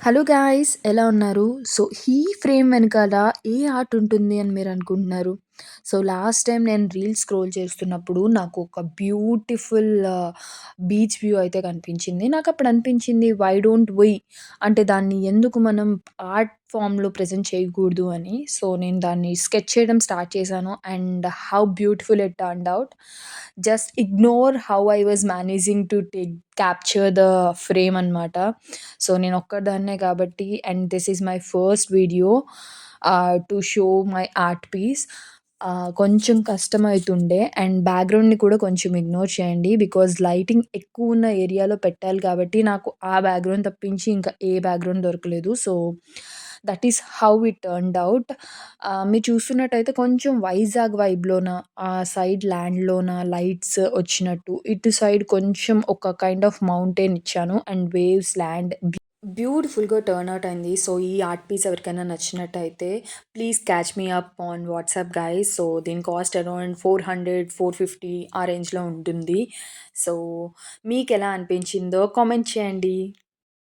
Hello guys, ఎలా ఉన్నారు? So, ఈ ఫ్రేమ్ వెనకాల ఏ ఆర్ట్ ఉంటుంది అని మీరు అనుకుంటున్నారు? సో, లాస్ట్ టైమ్ నేను రీల్స్ స్క్రోల్ చేస్తున్నప్పుడు నాకు ఒక బ్యూటిఫుల్ బీచ్ వ్యూ అయితే కనిపించింది. నాకప్పుడు అనిపించింది, వై డోంట్ వి అంటే దాన్ని ఎందుకు మనం ఆర్ట్ ఫామ్‌లో ప్రెజెంట్ చేయకూడదు అని. సో, నేను దాన్ని స్కెచ్ చేయడం స్టార్ట్ చేశాను. And how beautiful it turned out. Just ignore how I was managing to capture the frame అనమాట. సో, నేను ఒక్కదాన్నే కాబట్టి and this is my first video to show my art piece. కొంచెం కష్టమైతుండే అండ్ బ్యాక్‌గ్రౌండ్‌ని కూడా కొంచెం ఇగ్నోర్ చేయండి. బికాజ్ లైటింగ్ ఎక్కువున్న ఏరియాలో పెట్టాలి కాబట్టి నాకు ఆ బ్యాక్‌గ్రౌండ్ తప్పించి ఇంకా ఏ బ్యాక్‌గ్రౌండ్ దొరకలేదు. So, that is how it turned out. మీరు చూస్తున్నట్టయితే కొంచెం వైజాగ్ వైబ్‌లోన ఆ సైడ్ ల్యాండ్‌లోన లైట్స్ వచ్చినట్టు, ఇటు సైడ్ కొంచెం ఒక కైండ్ ఆఫ్ మౌంటైన్ ఇచ్చాను అండ్ వేవ్స్, ల్యాండ్ బ్యూటిఫుల్‌గా టర్న్ ఔట్ అయింది. సో, ఈ ఆర్ట్ పీస్ ఎవరికైనా నచ్చినట్టయితే please catch me up on WhatsApp guys. So, దీని కాస్ట్ అరౌండ్ 400, 450 ఆ రేంజ్‌లో ఉంటుంది. సో, మీకెలా అనిపించిందో కామెంట్ చేయండి.